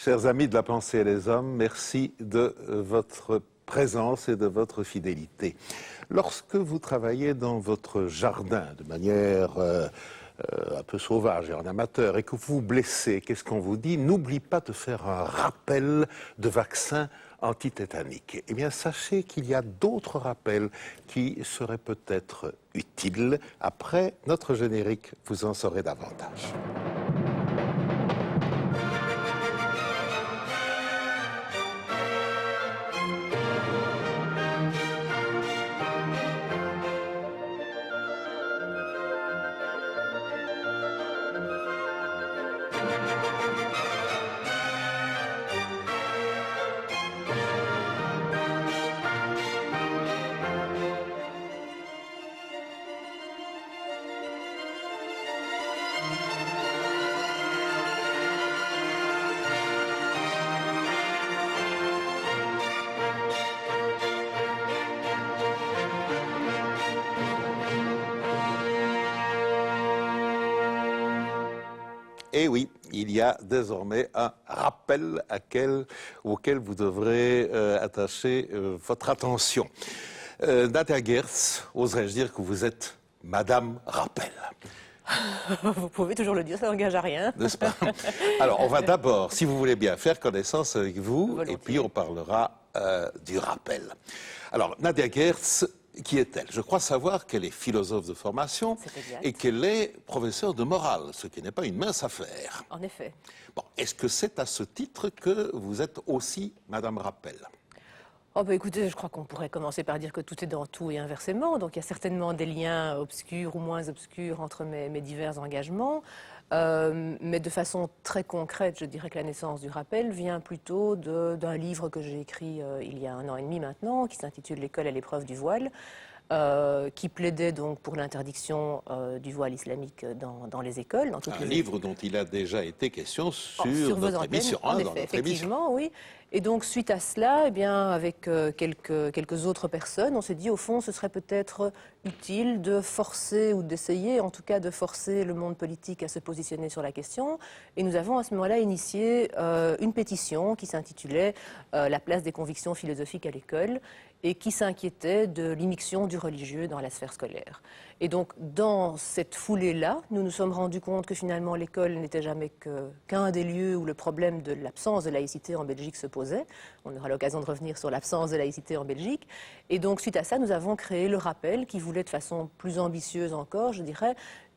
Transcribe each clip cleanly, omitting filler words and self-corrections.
Chers amis de la pensée et des hommes, merci de votre présence et de votre fidélité. Lorsque vous travaillez dans votre jardin de manière un peu sauvage et en amateur et que vous vous blessez, qu'est-ce qu'on vous dit? N'oublie pas de faire un rappel de vaccin antitétanique. Eh bien, sachez qu'il y a d'autres rappels qui seraient peut-être utiles. Après notre générique, vous en saurez davantage. Et oui, il y a désormais un rappel auquel vous devrez attacher votre attention. Nadia Gertz, oserais-je dire que vous êtes Madame Rappel? Vous pouvez toujours le dire, ça n'engage à rien. N'est-ce pas? Alors, on va d'abord, si vous voulez bien, faire connaissance avec vous, Volontiers. et puis on parlera du rappel. Alors, Nadia Gertz, qui est-elle? Je crois savoir qu'elle est philosophe de formation et qu'elle est professeure de morale, ce qui n'est pas une mince affaire. En effet. Bon, est-ce que c'est à ce titre que vous êtes aussi Madame Rappel? Oh bah écoutez, je crois qu'on pourrait commencer par dire que tout est dans tout et inversement. Donc il y a certainement des liens obscurs ou moins obscurs entre mes divers engagements. Mais de façon très concrète, je dirais que la naissance du rappel vient plutôt d'un livre que j'ai écrit il y a 1 an et demi maintenant, qui s'intitule L'école à l'épreuve du voile, qui plaidait donc pour l'interdiction du voile islamique dans les écoles. Un livre dont il a déjà été question sur votre émission, en effet, effectivement, oui. Et donc, suite à cela, eh bien, avec quelques autres personnes, on s'est dit, au fond, ce serait peut-être utile de forcer, ou d'essayer, en tout cas, de forcer le monde politique à se positionner sur la question. Et nous avons, à ce moment-là, initié une pétition qui s'intitulait « La place des convictions philosophiques à l'école » et qui s'inquiétait de l'immixtion du religieux dans la sphère scolaire. Et donc, dans cette foulée-là, nous nous sommes rendus compte que finalement l'école n'était jamais qu'un des lieux où le problème de l'absence de laïcité en Belgique se posait. On aura l'occasion de revenir sur l'absence de laïcité en Belgique. Et donc, suite à ça, nous avons créé le rappel qui voulait de façon plus ambitieuse encore, je dirais,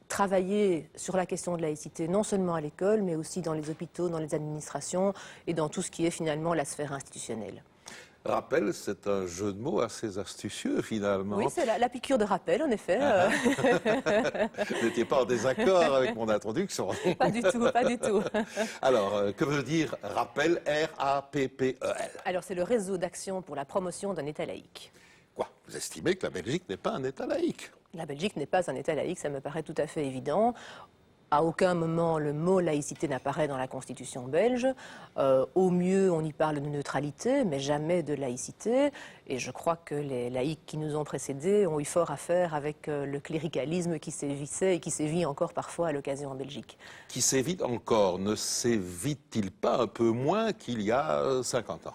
travailler sur la question de laïcité, non seulement à l'école, mais aussi dans les hôpitaux, dans les administrations et dans tout ce qui est finalement la sphère institutionnelle. Rappel, c'est un jeu de mots assez astucieux, finalement. Oui, c'est la piqûre de rappel, en effet. Vous n'étiez pas en désaccord avec mon introduction. Pas du tout, pas du tout. Alors, que veut dire rappel, R-A-P-P-E-L? Alors, c'est le réseau d'action pour la promotion d'un État laïque. Quoi? Vous estimez que la Belgique n'est pas un État laïque? La Belgique n'est pas un État laïque, ça me paraît tout à fait évident. À aucun moment, le mot laïcité n'apparaît dans la Constitution belge. Au mieux, on y parle de neutralité, mais jamais de laïcité. Et je crois que les laïcs qui nous ont précédés ont eu fort à faire avec le cléricalisme qui sévissait et qui sévit encore parfois à l'occasion en Belgique. Qui sévit encore? Ne sévit-il pas un peu moins qu'il y a 50 ans?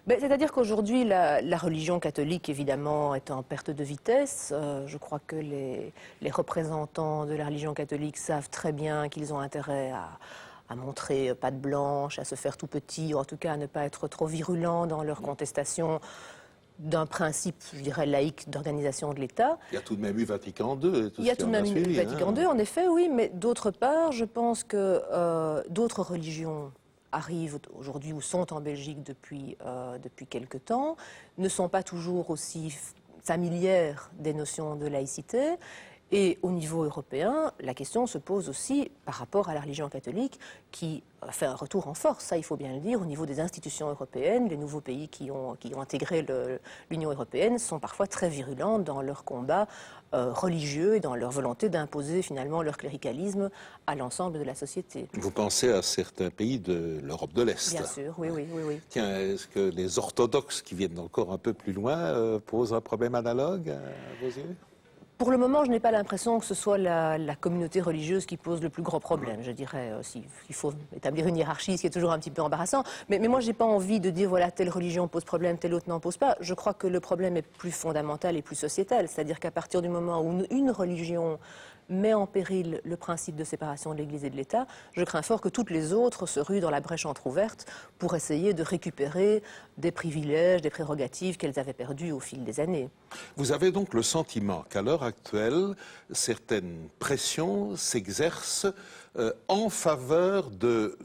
C'est-à-dire qu'aujourd'hui, la religion catholique, évidemment, est en perte de vitesse. Je crois que les représentants de la religion catholique savent très bien qu'ils ont intérêt à montrer patte blanche, à se faire tout petit, ou en tout cas à ne pas être trop virulents dans leur contestation d'un principe, je dirais, laïque d'organisation de l'État. Il y a tout de même eu Vatican II et tout Il y a tout de même eu Vatican II, en effet, oui, mais d'autre part, je pense que d'autres religions arrivent aujourd'hui ou sont en Belgique depuis quelque temps, ne sont pas toujours aussi familières des notions de laïcité. Et au niveau européen, la question se pose aussi par rapport à la religion catholique qui fait un retour en force, ça il faut bien le dire, au niveau des institutions européennes. Les nouveaux pays qui ont intégré l'Union européenne sont parfois très virulents dans leur combat religieux et dans leur volonté d'imposer finalement leur cléricalisme à l'ensemble de la société. Vous pensez à certains pays de l'Europe de l'Est? Bien sûr, oui. Tiens, est-ce que les orthodoxes qui viennent encore un peu plus loin posent un problème analogue à vos yeux? Pour le moment, je n'ai pas l'impression que ce soit la communauté religieuse qui pose le plus gros problème. Je dirais, il faut établir une hiérarchie, ce qui est toujours un petit peu embarrassant. Mais moi, je n'ai pas envie de dire, voilà, telle religion pose problème, telle autre n'en pose pas. Je crois que le problème est plus fondamental et plus sociétal. C'est-à-dire qu'à partir du moment où une religion met en péril le principe de séparation de l'Église et de l'État, je crains fort que toutes les autres se ruent dans la brèche entrouverte pour essayer de récupérer des privilèges, des prérogatives qu'elles avaient perdues au fil des années. Vous avez donc le sentiment qu'à l'heure actuelle, certaines pressions s'exercent en faveur de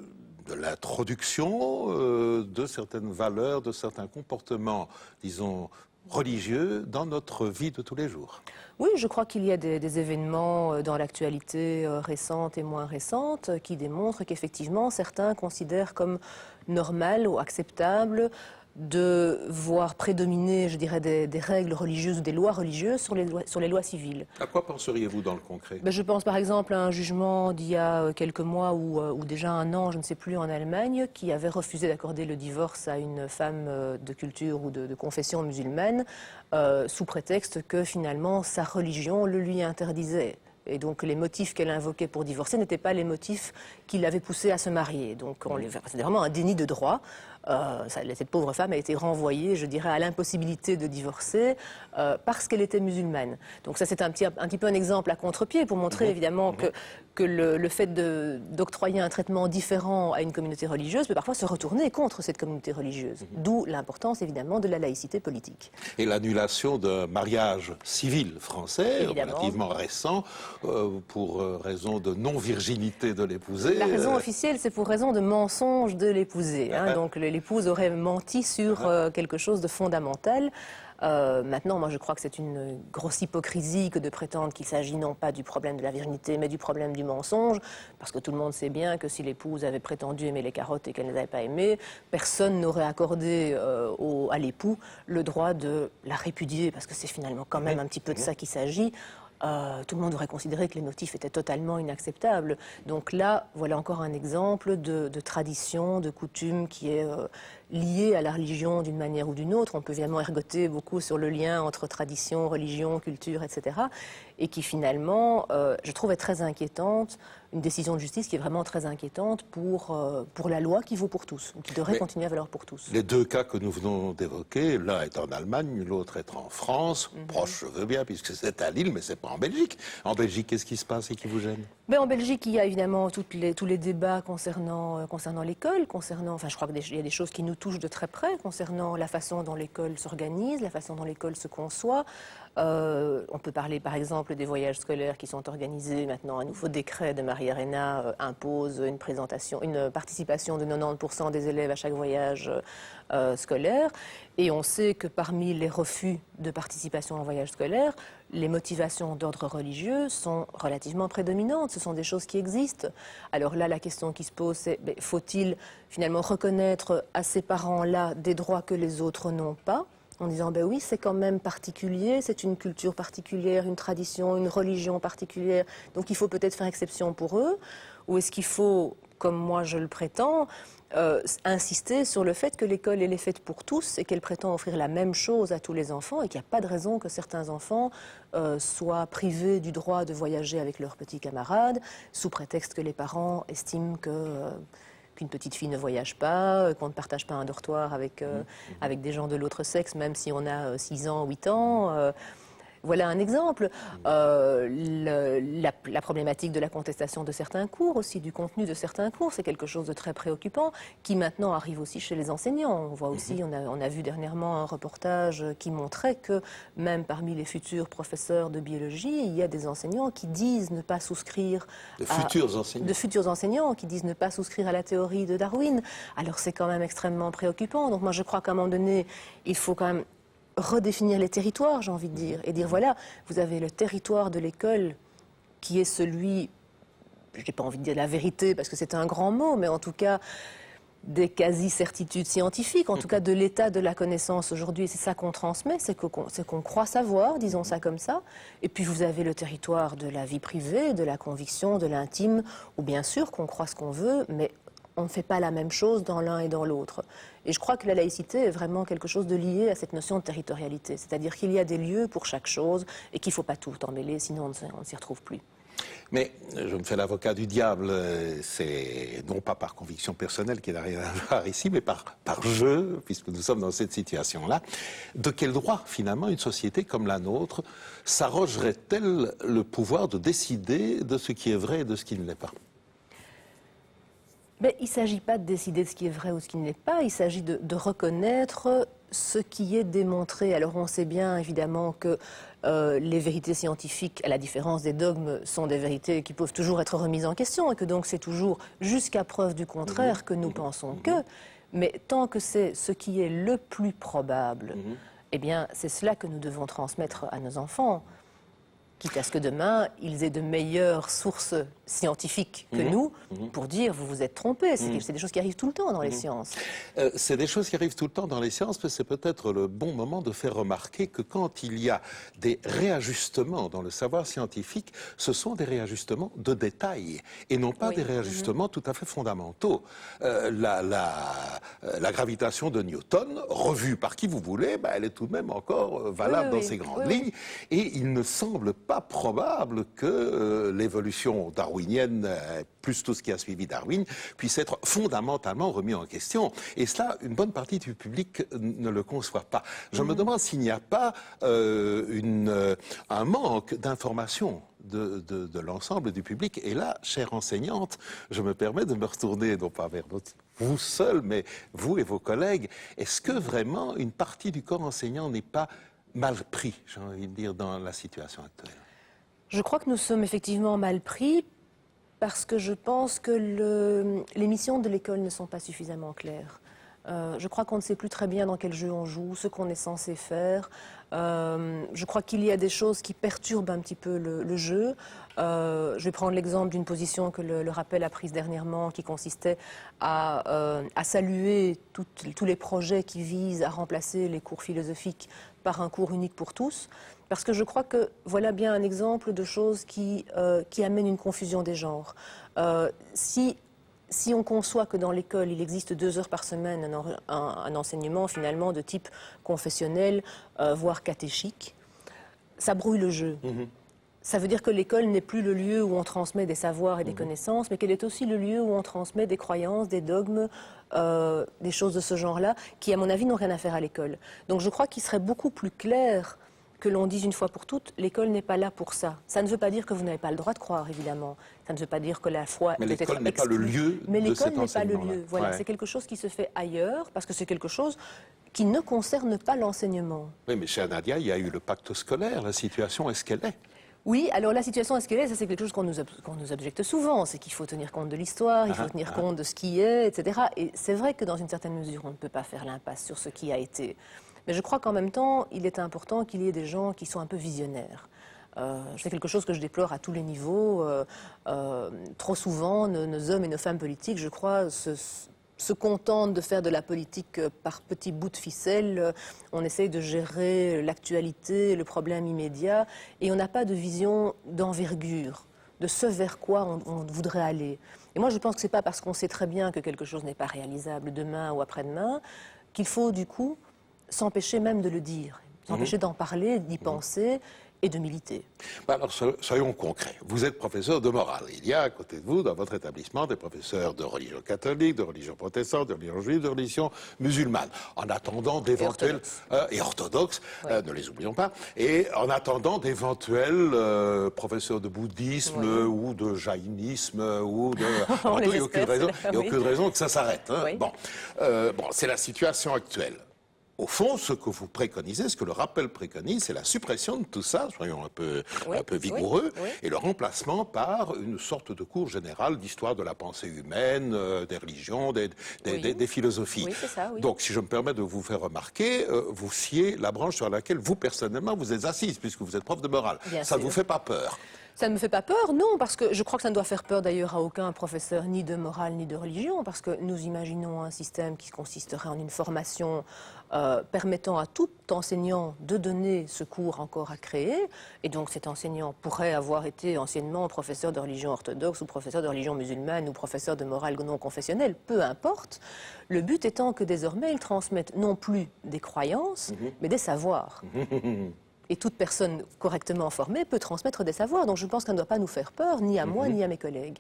l'introduction de certaines valeurs, de certains comportements, disons, religieux dans notre vie de tous les jours. Oui, je crois qu'il y a des événements dans l'actualité récente et moins récente qui démontrent qu'effectivement certains considèrent comme normal ou acceptable de voir prédominer, je dirais, des règles religieuses ou des lois religieuses sur les lois civiles. À quoi penseriez-vous dans le concret? Je pense par exemple à un jugement d'il y a quelques mois ou déjà un an, je ne sais plus, en Allemagne, qui avait refusé d'accorder le divorce à une femme de culture ou de confession musulmane sous prétexte que finalement sa religion le lui interdisait. Et donc les motifs qu'elle invoquait pour divorcer n'étaient pas les motifs qui l'avaient poussée à se marier. Donc c'était vraiment un déni de droit. Cette pauvre femme a été renvoyée, je dirais, à l'impossibilité de divorcer parce qu'elle était musulmane. Donc ça, c'est un petit peu un exemple à contre-pied pour montrer évidemment que le fait d'octroyer un traitement différent à une communauté religieuse peut parfois se retourner contre cette communauté religieuse. D'où l'importance évidemment de la laïcité politique. Et l'annulation d'un mariage civil français, Évidemment. relativement récent, pour raison de non-virginité de l'épousé. La raison officielle, c'est pour raison de mensonge de l'épousé. Donc l'épouse aurait menti sur quelque chose de fondamental. Maintenant, moi je crois que c'est une grosse hypocrisie que de prétendre qu'il s'agit non pas du problème de la virginité, mais du problème du mensonge, parce que tout le monde sait bien que si l'épouse avait prétendu aimer les carottes et qu'elle ne les avait pas aimées, personne n'aurait accordé à l'époux le droit de la répudier, parce que c'est finalement quand même un petit peu de ça qu'il s'agit. Tout le monde aurait considéré que les motifs étaient totalement inacceptables. Donc là, voilà encore un exemple de tradition, de coutume qui est lié à la religion d'une manière ou d'une autre. On peut évidemment ergoter beaucoup sur le lien entre tradition, religion, culture, etc. Et qui finalement, je trouve, est très inquiétante. Une décision de justice qui est vraiment très inquiétante pour la loi qui vaut pour tous, ou qui devrait continuer à valoir pour tous. Les deux cas que nous venons d'évoquer, l'un est en Allemagne, l'autre est en France, proche, je veux bien, puisque c'est à Lille, mais c'est pas en Belgique. En Belgique, qu'est-ce qui se passe et qui vous gêne? En Belgique, il y a évidemment tous les débats concernant l'école, je crois qu'il y a des choses qui nous touchent de très près, concernant la façon dont l'école s'organise, la façon dont l'école se conçoit. On peut parler par exemple des voyages scolaires qui sont organisés. Maintenant, un nouveau décret de Marie Arena impose une participation de 90% des élèves à chaque voyage scolaire. Et on sait que parmi les refus de participation au voyage scolaire, les motivations d'ordre religieux sont relativement prédominantes. Ce sont des choses qui existent. Alors là, la question qui se pose, c'est faut-il finalement reconnaître à ces parents-là des droits que les autres n'ont pas ? En disant, oui, c'est quand même particulier, c'est une culture particulière, une tradition, une religion particulière, donc il faut peut-être faire exception pour eux. Ou est-ce qu'il faut, comme moi je le prétends, insister sur le fait que l'école elle est faite pour tous et qu'elle prétend offrir la même chose à tous les enfants et qu'il n'y a pas de raison que certains enfants soient privés du droit de voyager avec leurs petits camarades sous prétexte que les parents estiment qu'une petite fille ne voyage pas, qu'on ne partage pas un dortoir avec des gens de l'autre sexe, même si on a 6 ans, 8 ans. Voilà un exemple. La problématique de la contestation de certains cours, aussi du contenu de certains cours, c'est quelque chose de très préoccupant qui maintenant arrive aussi chez les enseignants. On voit aussi, on a vu dernièrement un reportage qui montrait que même parmi les futurs professeurs de biologie, il y a des enseignants qui disent ne pas souscrire de futurs enseignants qui disent ne pas souscrire à la théorie de Darwin. Alors c'est quand même extrêmement préoccupant. Donc moi je crois qu'à un moment donné, il faut quand même redéfinir les territoires, j'ai envie de dire, et dire voilà, vous avez le territoire de l'école qui est celui, je n'ai pas envie de dire la vérité parce que c'est un grand mot, mais en tout cas des quasi-certitudes scientifiques, en tout cas de l'état de la connaissance aujourd'hui, et c'est ça qu'on transmet, c'est qu'on croit savoir, disons ça comme ça, et puis vous avez le territoire de la vie privée, de la conviction, de l'intime, où bien sûr qu'on croit ce qu'on veut, mais on ne fait pas la même chose dans l'un et dans l'autre. Et je crois que la laïcité est vraiment quelque chose de lié à cette notion de territorialité. C'est-à-dire qu'il y a des lieux pour chaque chose et qu'il ne faut pas tout emmêler, sinon on ne s'y retrouve plus. Mais je me fais l'avocat du diable, c'est non pas par conviction personnelle qui n'a rien à voir ici, mais par jeu, puisque nous sommes dans cette situation-là. De quel droit, finalement, une société comme la nôtre s'arrogerait-elle le pouvoir de décider de ce qui est vrai et de ce qui ne l'est pas ? Mais il ne s'agit pas de décider de ce qui est vrai ou ce qui ne l'est pas, il s'agit de reconnaître ce qui est démontré. Alors on sait bien évidemment que les vérités scientifiques, à la différence des dogmes, sont des vérités qui peuvent toujours être remises en question et que donc c'est toujours jusqu'à preuve du contraire que nous pensons que. Mais tant que c'est ce qui est le plus probable, eh bien c'est cela que nous devons transmettre à nos enfants. Quitte à ce que demain, ils aient de meilleures sources scientifiques que nous pour dire vous vous êtes trompé. C'est des choses qui arrivent tout le temps dans les sciences. C'est des choses qui arrivent tout le temps dans les sciences, mais c'est peut-être le bon moment de faire remarquer que quand il y a des réajustements dans le savoir scientifique, ce sont des réajustements de détail et non pas des réajustements tout à fait fondamentaux. La gravitation de Newton, revue par qui vous voulez, elle est tout de même encore valable dans ses grandes lignes et il ne semble pas probable que l'évolution darwinienne, plus tout ce qui a suivi Darwin, puisse être fondamentalement remis en question. Et cela, une bonne partie du public ne le conçoit pas. Je me demande s'il n'y a pas un manque d'information de l'ensemble du public. Et là, chère enseignante, je me permets de me retourner, non pas vers vous seul, mais vous et vos collègues. Est-ce que vraiment une partie du corps enseignant n'est pas mal pris, j'ai envie de dire, dans la situation actuelle? Je crois que nous sommes effectivement mal pris parce que je pense que les missions de l'école ne sont pas suffisamment claires. Je crois qu'on ne sait plus très bien dans quel jeu on joue, ce qu'on est censé faire. Je crois qu'il y a des choses qui perturbent un petit peu le jeu. Je vais prendre l'exemple d'une position que le rappel a prise dernièrement, qui consistait à saluer tous les projets qui visent à remplacer les cours philosophiques par un cours unique pour tous. Parce que je crois que voilà bien un exemple de choses qui amènent une confusion des genres. Si on conçoit que dans l'école, il existe 2 heures par semaine un enseignement finalement de type confessionnel, voire catéchique, ça brouille le jeu. Ça veut dire que l'école n'est plus le lieu où on transmet des savoirs et des connaissances, mais qu'elle est aussi le lieu où on transmet des croyances, des dogmes, des choses de ce genre-là, qui à mon avis n'ont rien à faire à l'école. Donc je crois qu'il serait beaucoup plus clair que l'on dise une fois pour toutes, l'école n'est pas là pour ça. Ça ne veut pas dire que vous n'avez pas le droit de croire, évidemment. Ça ne veut pas dire que la foi peut être exclue. Mais l'école n'est pas le lieu Mais de cet l'école n'est pas le enseignement-là. lieu. Voilà, c'est quelque chose qui se fait ailleurs, parce que c'est quelque chose qui ne concerne pas l'enseignement. Oui, mais chez Nadia, il y a eu le pacte scolaire. La situation, est-ce qu'elle est? Oui, alors la situation est-ce qu'elle est, ça c'est quelque chose qu'on nous objecte souvent, c'est qu'il faut tenir compte de l'histoire, il faut tenir compte de ce qui est, etc. Et c'est vrai que dans une certaine mesure, on ne peut pas faire l'impasse sur ce qui a été. Mais je crois qu'en même temps, il est important qu'il y ait des gens qui sont un peu visionnaires. C'est quelque chose que je déplore à tous les niveaux. Trop souvent, nos hommes et nos femmes politiques, je crois, se contentent de faire de la politique par petits bouts de ficelle. On essaye de gérer l'actualité, le problème immédiat, et on n'a pas de vision d'envergure, de ce vers quoi on voudrait aller. Et moi, je pense que ce n'est pas parce qu'on sait très bien que quelque chose n'est pas réalisable demain ou après-demain qu'il faut, du coup, s'empêcher même de le dire, s'empêcher d'en parler, d'y penser et de militer. Alors, soyons concrets. Vous êtes professeur de morale. Il y a à côté de vous, dans votre établissement, des professeurs de religion catholique, de religion protestante, de religion juive, de religion musulmane. En attendant d'éventuels... Et orthodoxes, ne les oublions pas. Et en attendant d'éventuels professeurs de bouddhisme ou de jaïnisme ou de... il n'y a aucune raison que ça s'arrête. Hein. Bon, c'est la situation actuelle. Au fond, ce que vous préconisez, ce que le rappel préconise, c'est la suppression de tout ça, soyons un peu vigoureux, et le remplacement par une sorte de cours général d'histoire de la pensée humaine, des religions, des philosophies. Oui, c'est ça, oui. Donc, si je me permets de vous faire remarquer, vous sciez la branche sur laquelle vous, personnellement, vous êtes assise, puisque vous êtes prof de morale. Ça ne vous fait pas peur? Ça ne me fait pas peur, non, parce que je crois que ça ne doit faire peur d'ailleurs à aucun professeur ni de morale ni de religion, parce que nous imaginons un système qui consisterait en une formation permettant à tout enseignant de donner ce cours encore à créer, et donc cet enseignant pourrait avoir été anciennement professeur de religion orthodoxe ou professeur de religion musulmane ou professeur de morale non confessionnelle, peu importe. Le but étant que désormais ils transmettent non plus des croyances, mais des savoirs. Et toute personne correctement formée peut transmettre des savoirs. Donc je pense que ça ne doit pas nous faire peur, ni à moi, ni à mes collègues.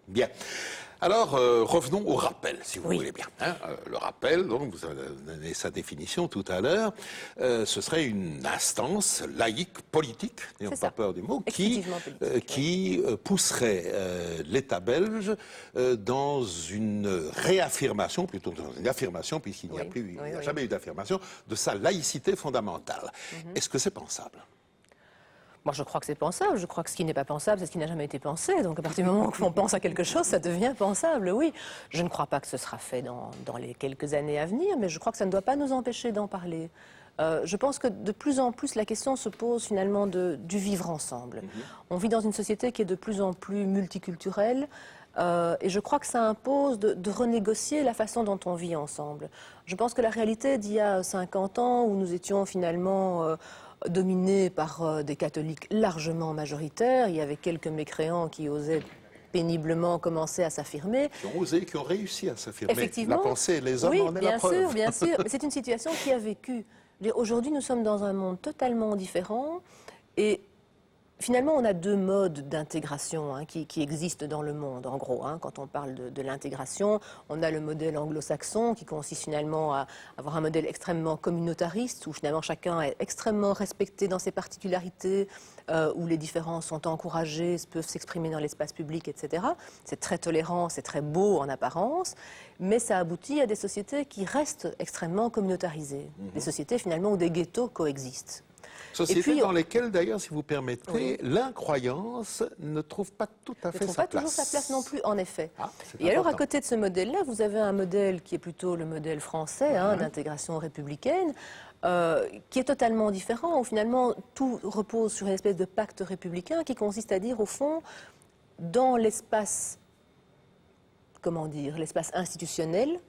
Bien. Alors, revenons au rappel, si vous voulez bien. Hein. Le rappel, donc, vous avez donné sa définition tout à l'heure, ce serait une instance laïque, politique, n'ayons pas peur du mot, qui pousserait l'État belge dans une réaffirmation, plutôt dans une affirmation, puisqu'il n'y a plus, il n'y a jamais eu d'affirmation, de sa laïcité fondamentale. Est-ce que c'est pensable ? Moi, je crois que c'est pensable. Je crois que ce qui n'est pas pensable, c'est ce qui n'a jamais été pensé. Donc, à partir du moment où on pense à quelque chose, ça devient pensable, oui. Je ne crois pas que ce sera fait dans les quelques années à venir, mais je crois que ça ne doit pas nous empêcher d'en parler. Je pense que de plus en plus, la question se pose finalement du vivre ensemble. On vit dans une société qui est de plus en plus multiculturelle. Et je crois que ça impose de renégocier la façon dont on vit ensemble. Je pense que la réalité d'il y a 50 ans, où nous étions finalement dominés par des catholiques largement majoritaires, il y avait quelques mécréants qui osaient péniblement commencer à s'affirmer. Qui ont osé, qui ont réussi à s'affirmer. Effectivement. La pensée, les hommes en est la preuve. Oui, bien sûr. Mais c'est une situation qui a vécu. Aujourd'hui, nous sommes dans un monde totalement différent et finalement, on a deux modes d'intégration qui existent dans le monde, en gros. Quand on parle de l'intégration, on a le modèle anglo-saxon qui consiste finalement à avoir un modèle extrêmement communautariste, où finalement chacun est extrêmement respecté dans ses particularités, où les différences sont encouragées, peuvent s'exprimer dans l'espace public, etc. C'est très tolérant, c'est très beau en apparence, mais ça aboutit à des sociétés qui restent extrêmement communautarisées. Des sociétés finalement où des ghettos coexistent. Sociétés dans lesquelles, d'ailleurs, si vous permettez, l'incroyance ne trouve pas tout à fait sa place. Ne trouve pas toujours sa place non plus, en effet. Et alors, à côté de ce modèle-là, vous avez un modèle qui est plutôt le modèle français, d'intégration républicaine, qui est totalement différent, où finalement tout repose sur une espèce de pacte républicain qui consiste à dire, au fond, dans l'espace, comment dire, l'espace institutionnel,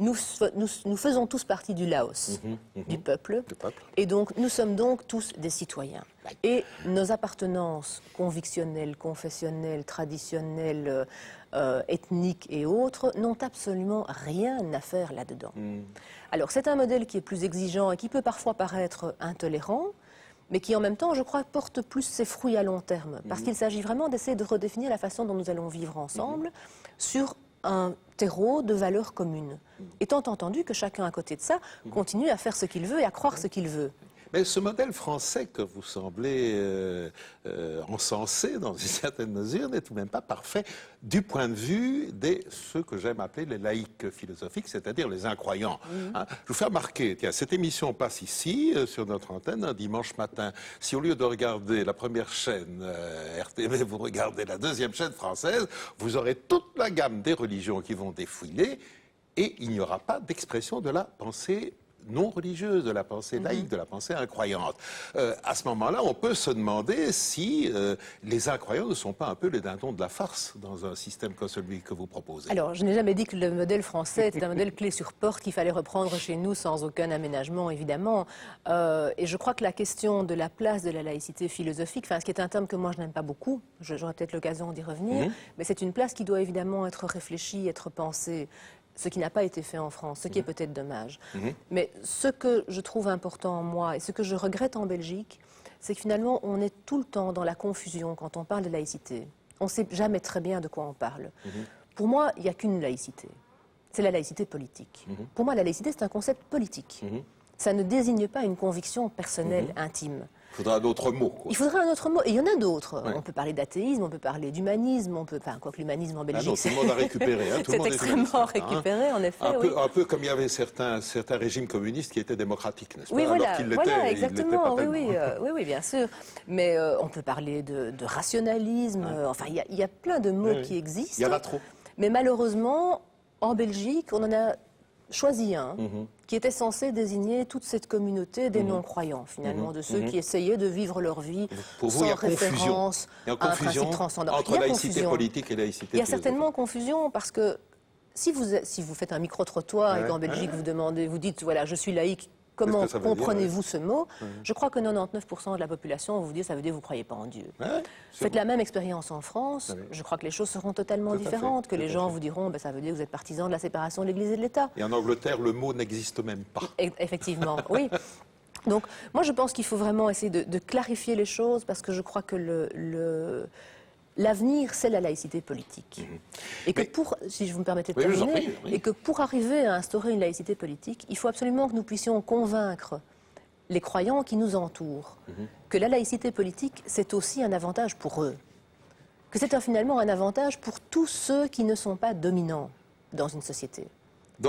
nous faisons tous partie du Laos, du peuple, et donc nous sommes donc tous des citoyens. Et nos appartenances convictionnelles, confessionnelles, traditionnelles, ethniques et autres n'ont absolument rien à faire là-dedans. Alors c'est un modèle qui est plus exigeant et qui peut parfois paraître intolérant, mais qui en même temps, je crois, porte plus ses fruits à long terme, parce qu'il s'agit vraiment d'essayer de redéfinir la façon dont nous allons vivre ensemble sur un terreau de valeurs communes, étant entendu que chacun à côté de ça continue à faire ce qu'il veut et à croire ce qu'il veut. Mais ce modèle français que vous semblez encenser dans une certaine mesure n'est tout de même pas parfait du point de vue de ceux que j'aime appeler les laïcs philosophiques, c'est-à-dire les incroyants. Je vous fais remarquer, tiens, cette émission passe ici, sur notre antenne, un dimanche matin. Si au lieu de regarder la première chaîne RTV, vous regardez la deuxième chaîne française, vous aurez toute la gamme des religions qui vont défiler et il n'y aura pas d'expression de la pensée non religieuse, de la pensée laïque, de la pensée incroyante. À ce moment-là, on peut se demander si les incroyants ne sont pas un peu les dindons de la farce dans un système comme celui que vous proposez. Alors, je n'ai jamais dit que le modèle français était un modèle clé sur porte qu'il fallait reprendre chez nous sans aucun aménagement, évidemment. Et je crois que la question de la place de la laïcité philosophique, ce qui est un terme que moi je n'aime pas beaucoup, j'aurai peut-être l'occasion d'y revenir, mais c'est une place qui doit évidemment être réfléchie, être pensée. Ce qui n'a pas été fait en France, ce qui est peut-être dommage. Mais ce que je trouve important en moi et ce que je regrette en Belgique, c'est que finalement on est tout le temps dans la confusion quand on parle de laïcité. On ne sait jamais très bien de quoi on parle. Pour moi, il n'y a qu'une laïcité. C'est la laïcité politique. Pour moi, la laïcité, c'est un concept politique. Ça ne désigne pas une conviction personnelle, intime. Il faudra un autre mot. Quoi. Il faudra un autre mot. Et il y en a d'autres. On peut parler d'athéisme, on peut parler d'humanisme, quoique l'humanisme en Belgique... tout le monde a récupéré. C'est extrêmement récupéré, en effet. Un peu comme il y avait certains régimes communistes qui étaient démocratiques, n'est-ce pas? Oui, voilà, Alors qu'ils exactement. pas oui, bien sûr. Mais on peut parler de rationalisme. Il y a plein de mots qui existent. Il y en a trop. Mais malheureusement, en Belgique, on en a choisi un qui était censé désigner toute cette communauté des non-croyants, finalement, de ceux qui essayaient de vivre leur vie Pour vous, sans il y a confusion. référence Il y a à un confusion principe transcendant. entre Il y a laïcité confusion. politique et laïcité Il y a philosophique. certainement confusion parce que si vous faites un micro-trottoir et qu'en Belgique vous dites, voilà, je suis laïque, comment Qu'est-ce que ça veut dire, comprenez-vous ce mot? Je crois que 99% de la population vous dit, ça veut dire vous ne croyez pas en Dieu. Faites la même expérience en France, je crois que les choses seront totalement différentes, que les gens vous diront, ça veut dire que vous êtes partisan de la séparation de l'Église et de l'État. Et en Angleterre, le mot n'existe même pas. Effectivement, oui. Donc, moi, je pense qu'il faut vraiment essayer de clarifier les choses parce que je crois que l'avenir, c'est la laïcité politique. Et que si vous me permettez de terminer, et que pour arriver à instaurer une laïcité politique, il faut absolument que nous puissions convaincre les croyants qui nous entourent que la laïcité politique, c'est aussi un avantage pour eux. Que c'est finalement un avantage pour tous ceux qui ne sont pas dominants dans une société.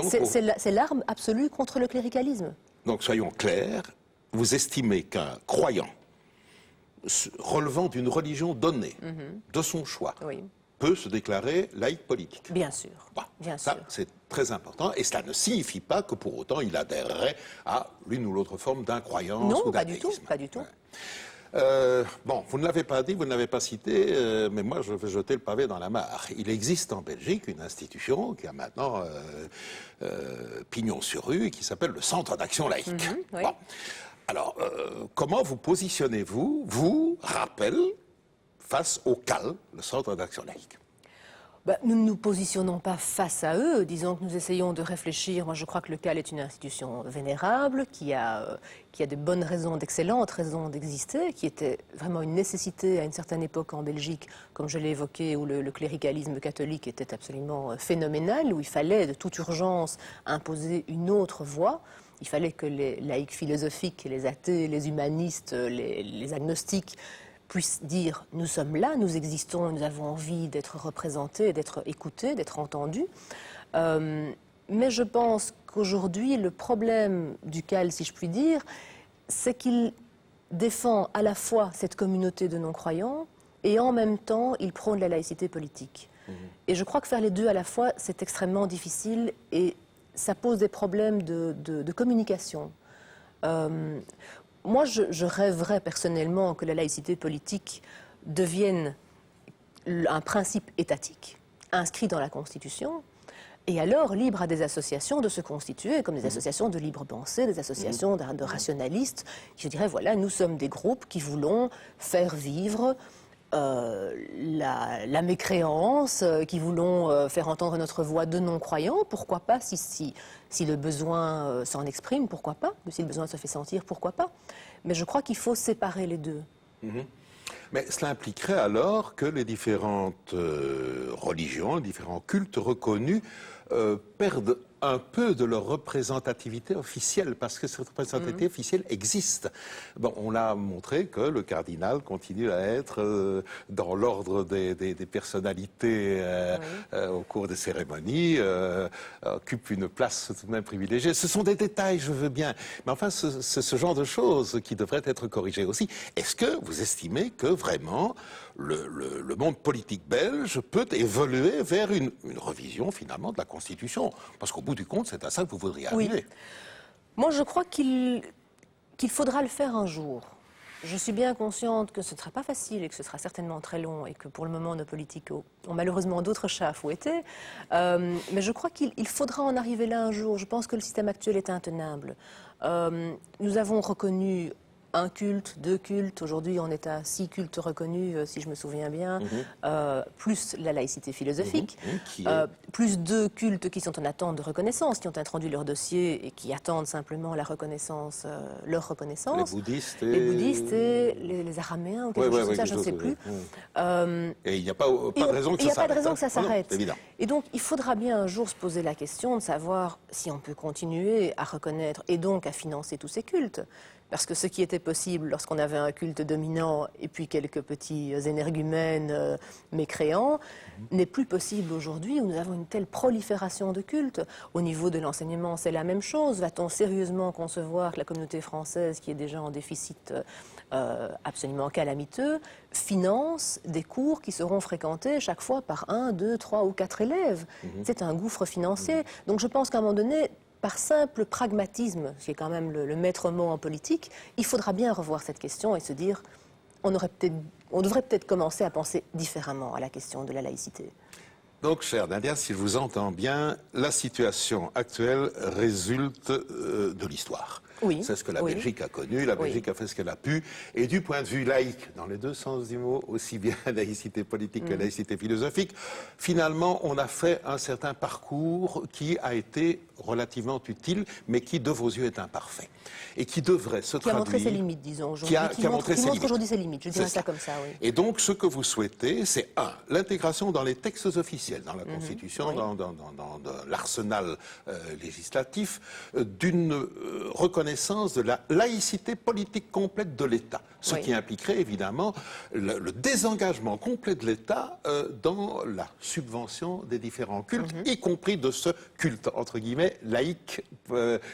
C'est l'arme absolue contre le cléricalisme. Donc, soyons clairs, vous estimez qu'un croyant relevant d'une religion donnée, de son choix, peut se déclarer laïque politique. Bien sûr. Bon, bien ça, sûr. c'est très important. Et cela ne signifie pas que pour autant il adhérerait à l'une ou l'autre forme d'incroyance ou d'athéisme. Non, pas du tout. Bon, vous ne l'avez pas dit, vous ne l'avez pas cité, mais moi je vais jeter le pavé dans la mare. Il existe en Belgique une institution qui a maintenant pignon sur rue, qui s'appelle le Centre d'action laïque. Oui. Bon. Alors, comment vous positionnez-vous, vous, rappel, face au CAL, le Centre d'action laïque? Nous ne nous positionnons pas face à eux, disons que nous essayons de réfléchir. Moi, je crois que le CAL est une institution vénérable, qui a de bonnes raisons, d'excellentes raisons d'exister, qui était vraiment une nécessité à une certaine époque en Belgique, comme je l'ai évoqué, où le cléricalisme catholique était absolument phénoménal, où il fallait de toute urgence imposer une autre voie. Il fallait que les laïcs philosophiques, les athées, les humanistes, les agnostiques puissent dire « nous sommes là, nous existons, nous avons envie d'être représentés, d'être écoutés, d'être entendus ». Mais je pense qu'aujourd'hui, le problème du CAL, si je puis dire, c'est qu'il défend à la fois cette communauté de non-croyants et en même temps, il prône la laïcité politique. Et je crois que faire les deux à la fois, c'est extrêmement difficile et ça pose des problèmes de communication. Moi, je rêverais personnellement que la laïcité politique devienne un principe étatique, inscrit dans la Constitution, et alors libre à des associations de se constituer, comme des associations de libre pensée, des associations de rationalistes, qui, je dirais, voilà, nous sommes des groupes qui voulons faire vivre la mécréance, qui voulons faire entendre notre voix de non-croyants, pourquoi pas, si le besoin s'en exprime, pourquoi pas, si le besoin se fait sentir, pourquoi pas. Mais je crois qu'il faut séparer les deux. Mais cela impliquerait alors que les différentes religions, les différents cultes reconnus perdent un peu de leur représentativité officielle, parce que cette représentativité officielle existe. Bon, on l'a montré que le cardinal continue à être dans l'ordre des personnalités au cours des cérémonies, occupe une place tout de même privilégiée. Ce sont des détails, je veux bien, mais enfin, c'est ce genre de choses qui devraient être corrigées aussi. Est-ce que vous estimez que vraiment le monde politique belge peut évoluer vers une revision finalement de la Constitution? Parce qu'au bout du compte, c'est à ça que vous voudriez arriver. Oui. Moi, je crois qu'il faudra le faire un jour. Je suis bien consciente que ce ne sera pas facile et que ce sera certainement très long et que pour le moment, nos politiques ont malheureusement d'autres chats à fouetter. Mais je crois qu'il faudra en arriver là un jour. Je pense que le système actuel est intenable. Nous avons reconnu un culte, 2 cultes. Aujourd'hui, on est à 6 cultes reconnus, si je me souviens bien, plus la laïcité philosophique, plus 2 cultes qui sont en attente de reconnaissance, qui ont introduit leur dossier et qui attendent simplement la reconnaissance, leur reconnaissance. Les bouddhistes et les araméens ou quelque chose comme ça, je ne sais plus. Et il n'y a pas de raison que ça s'arrête. Il n'y a pas de raison que ça s'arrête. Évident. Et donc, il faudra bien un jour se poser la question de savoir si on peut continuer à reconnaître et donc à financer tous ces cultes. Parce que ce qui était possible lorsqu'on avait un culte dominant et puis quelques petits énergumènes mécréants n'est plus possible aujourd'hui où nous avons une telle prolifération de cultes. Au niveau de l'enseignement, c'est la même chose. Va-t-on sérieusement concevoir que la communauté française, qui est déjà en déficit absolument calamiteux, finance des cours qui seront fréquentés chaque fois par 1, 2, 3 ou 4 élèves? C'est un gouffre financier. Donc je pense qu'à un moment donné, par simple pragmatisme, qui est quand même le maître mot en politique, il faudra bien revoir cette question et se dire on devrait peut-être commencer à penser différemment à la question de la laïcité. Donc, chère Nadia, si je vous entends bien, la situation actuelle résulte de l'histoire. Oui. C'est ce que la Belgique a connu, la Belgique a fait ce qu'elle a pu. Et du point de vue laïque, dans les deux sens du mot, aussi bien laïcité politique que laïcité philosophique, finalement, on a fait un certain parcours qui a été relativement utile, mais qui, de vos yeux, est imparfait. Et qui devrait se traduire... Qui a montré ses limites, disons, aujourd'hui. Qui montre aujourd'hui ses limites, je dirais ça comme ça, oui. Et donc, ce que vous souhaitez, c'est, l'intégration dans les textes officiels, dans la Constitution, dans l'arsenal législatif, d'une reconnaissance de la laïcité politique complète de l'État. Ce qui impliquerait, évidemment, le désengagement complet de l'État dans la subvention des différents cultes, y compris de ce culte, entre guillemets, laïque,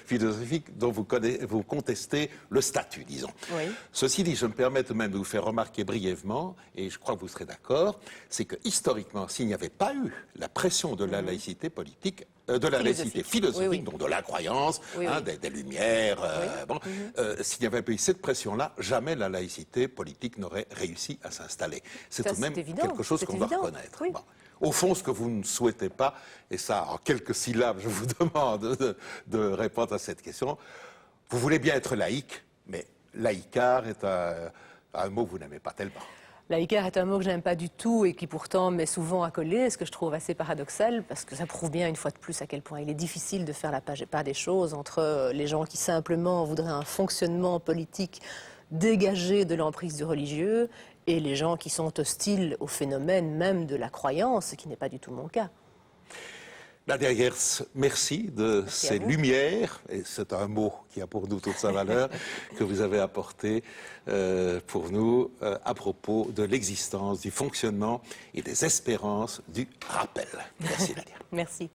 philosophique, dont vous contestez le statut, disons. Oui. Ceci dit, je me permets tout de même de vous faire remarquer brièvement, et je crois que vous serez d'accord, c'est que historiquement, s'il n'y avait pas eu la pression de la laïcité politique, de la laïcité philosophique, donc de la croyance, des Lumières, s'il n'y avait pas eu cette pression-là, jamais la laïcité politique n'aurait réussi à s'installer. C'est tout de même quelque chose qu'on doit reconnaître. Oui. Bon. Au fond, ce que vous ne souhaitez pas, et ça, en quelques syllabes, je vous demande de répondre à cette question, vous voulez bien être laïque, mais laïcard est un mot que vous n'aimez pas tellement. Laïcard est un mot que je n'aime pas du tout et qui pourtant m'est souvent accolé, ce que je trouve assez paradoxal, parce que ça prouve bien une fois de plus à quel point il est difficile de faire la part des choses entre les gens qui simplement voudraient un fonctionnement politique dégagé de l'emprise du religieux et les gens qui sont hostiles au phénomène même de la croyance, ce qui n'est pas du tout mon cas. Nadia Gers, merci de ces lumières, et c'est un mot qui a pour nous toute sa valeur, que vous avez apporté pour nous à propos de l'existence, du fonctionnement et des espérances du rappel. Merci Nadia. Merci.